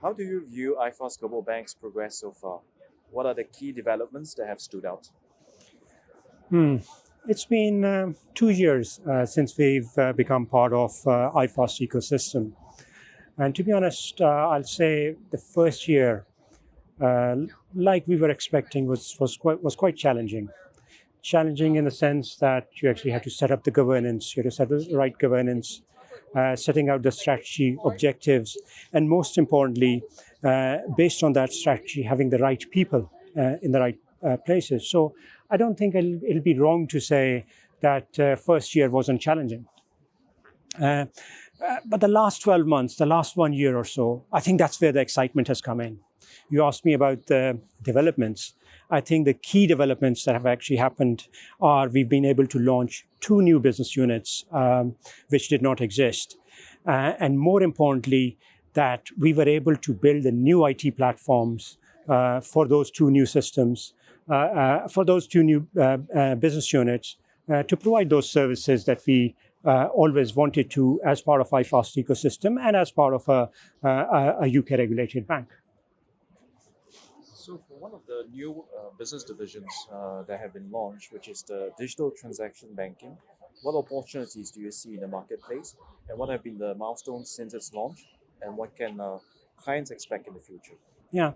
How do you view iFAST Global Bank's progress so far? What are the key developments that have stood out? Hmm. It's been 2 years since we've become part of iFAST ecosystem. And to be honest, I'll say the first year, uh, like we were expecting, was quite challenging. Challenging in the sense that you actually had to set up the governance, you had to set the right governance, setting out the strategy, objectives, and most importantly, based on that strategy, having the right people in the right places. So I don't think it'll be wrong to say that first year wasn't challenging. Uh, but the last 12 months, the last 1 year or so, I think that's where the excitement has come in. You asked me about the developments. I think the key developments that have actually happened are we've been able to launch two new business units which did not exist. And more importantly, that we were able to build the new IT platforms for those two new systems, for those two new business units to provide those services that we always wanted to as part of iFAST ecosystem and as part of a UK regulated bank. So, for one of the new business divisions that have been launched, which is the digital transaction banking, what opportunities do you see in the marketplace, and what have been the milestones since its launch, and what can clients expect in the future? Yeah,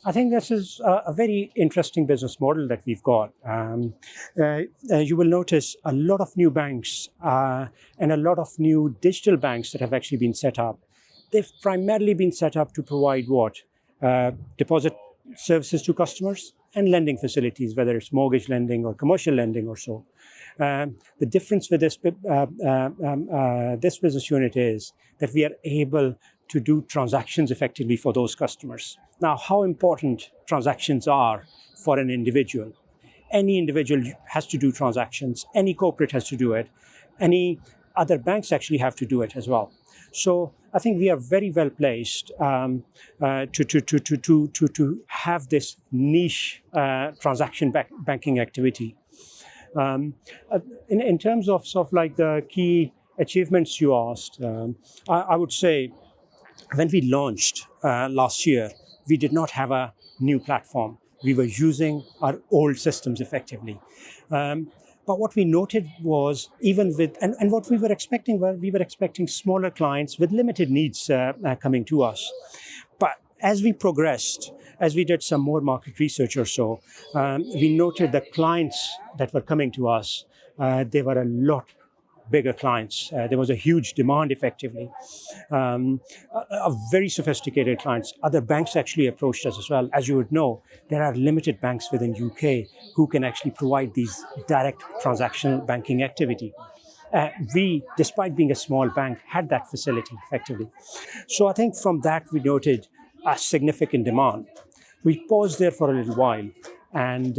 I think this is a very interesting business model that we've got. You will notice a lot of new banks and a lot of new digital banks that have actually been set up. They've primarily been set up to provide what? Deposit services to customers and lending facilities, whether it's mortgage lending or commercial lending or so. The difference with this business unit is that we are able to do transactions effectively for those customers. Now, how important transactions are for an individual. Any individual has to do transactions, any corporate has to do it, any other banks actually have to do it as well. So I think we are very well placed to have this niche transaction banking activity. In terms of sort of like the key achievements you asked, I would say when we launched last year, we did not have a new platform. We were using our old systems effectively. But what we noted was even with, and what we were expecting were, we were expecting smaller clients with limited needs coming to us. But as we progressed, as we did some more market research or so, we noted that clients that were coming to us, they were a lot bigger clients. There was a huge demand effectively. Very sophisticated clients. Other banks actually approached us as well. As you would know, there are limited banks within UK who can actually provide these direct transactional banking activity. We, despite being a small bank, had that facility effectively. So I think from that we noted a significant demand. We paused there for a little while, and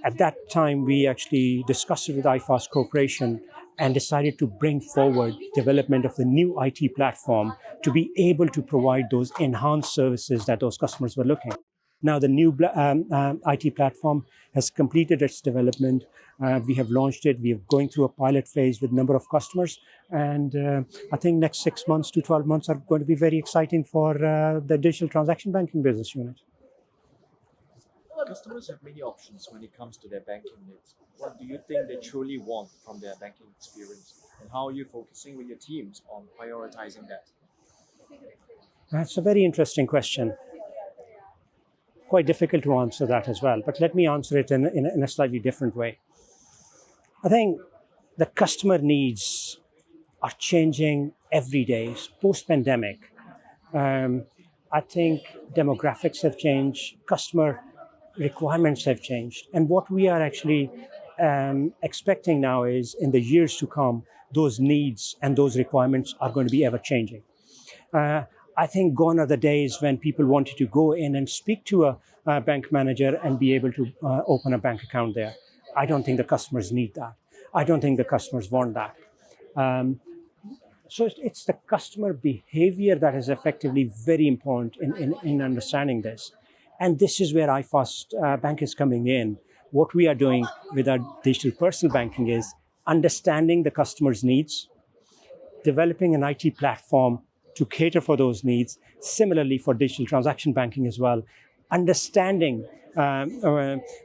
at that time we actually discussed it with iFAST Corporation and decided to bring forward development of the new IT platform to be able to provide those enhanced services that those customers were looking. Now the new IT platform has completed its development. We have launched it. We are going through a pilot phase with a number of customers. And I think next 6 months to 12 months are going to be very exciting for the digital transaction banking business unit. Customers have many options when it comes to their banking needs. What do you think they truly want from their banking experience? And how are you focusing with your teams on prioritizing that? That's a very interesting question. Quite difficult to answer that as well, but let me answer it in a slightly different way. I think the customer needs are changing every day. Post-pandemic, I think demographics have changed, customer requirements have changed. And what we are actually expecting now is in the years to come, those needs and those requirements are going to be ever changing. I think gone are the days when people wanted to go in and speak to a bank manager and be able to open a bank account there. I don't think the customers need that. I don't think the customers want that. So it's the customer behavior that is effectively very important in understanding this. And this is where iFAST Bank is coming in. What we are doing with our digital personal banking is understanding the customer's needs, developing an IT platform to cater for those needs. Similarly, for digital transaction banking as well, understanding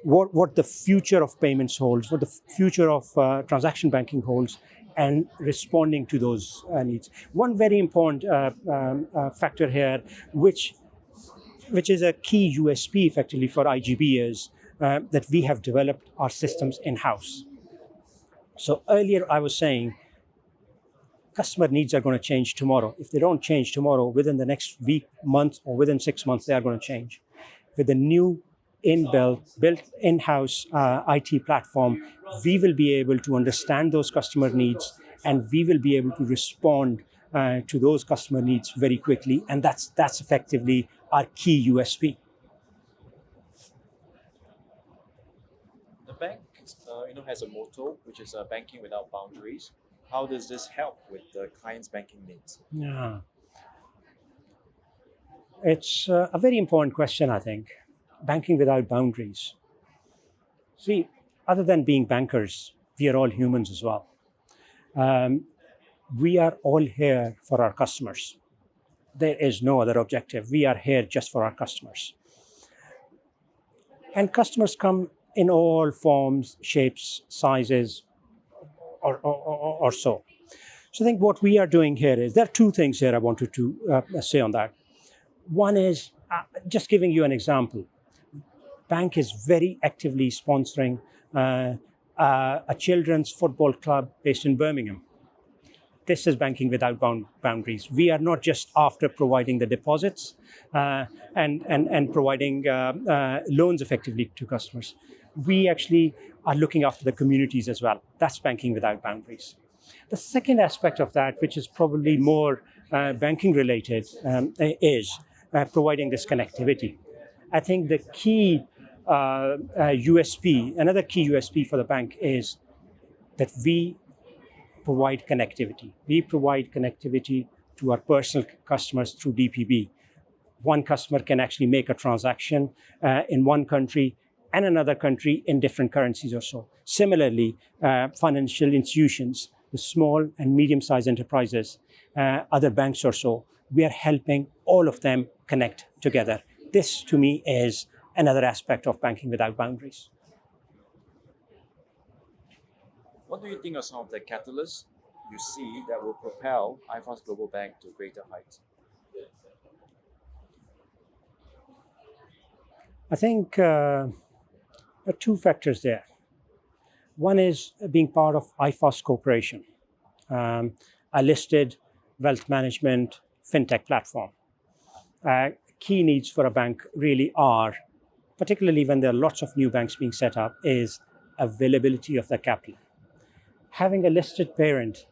what the future of payments holds, what the future of transaction banking holds, and responding to those needs. One very important factor here, which is a key USP effectively for IGB, is that we have developed our systems in-house. So earlier I was saying, customer needs are going to change tomorrow. If they don't change tomorrow, within the next week, month, or within 6 months, they are going to change. With the new built in-house IT platform, we will be able to understand those customer needs, and we will be able to respond to those customer needs very quickly. And that's effectively our key USP. The bank, has a motto, which is banking without boundaries. How does this help with the client's banking needs? Yeah. It's a very important question, I think. Banking without boundaries. See, other than being bankers, we are all humans as well. We are all here for our customers. There is no other objective. We are here just for our customers. And customers come in all forms, shapes, sizes, or so. So I think what we are doing here is, there are two things here I wanted to say on that. One is, just giving you an example, bank is very actively sponsoring a children's football club based in Birmingham. This is banking without boundaries. We are not just after providing the deposits and providing loans effectively to customers. We actually are looking after the communities as well. That's banking without boundaries. The second aspect of that, which is probably more banking related, is providing this connectivity. I think the key USP, another key USP for the bank, is that we provide connectivity. We provide connectivity to our personal customers through DPB. One customer can actually make a transaction in one country and another country in different currencies or so. Similarly, financial institutions, the small and medium-sized enterprises, other banks or so, we are helping all of them connect together. This, to me, is another aspect of banking without boundaries. What do you think are some of the catalysts you see that will propel iFAST Global Bank to greater heights? I think there are two factors there. One is being part of iFAST Corporation, a listed wealth management fintech platform. Key needs for a bank really are, particularly when there are lots of new banks being set up, is availability of the capital. Having a listed parent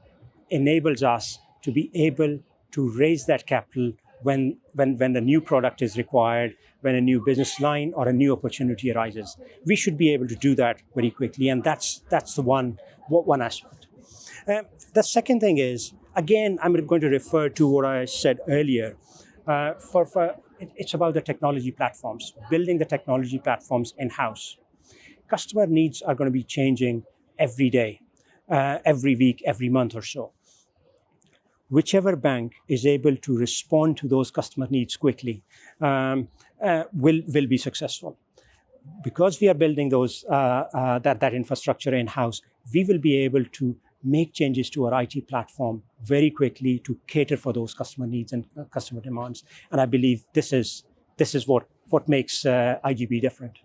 enables us to be able to raise that capital when the new product is required, when a new business line or a new opportunity arises. We should be able to do that very quickly, and that's the one aspect. The second thing is, again, I'm going to refer to what I said earlier. It's about the technology platforms, building the technology platforms in-house. Customer needs are going to be changing every day, every week, every month or so. Whichever bank is able to respond to those customer needs quickly will be successful. Because we are building that infrastructure in-house, we will be able to make changes to our IT platform very quickly to cater for those customer needs and customer demands. And I believe this is what makes IGB different.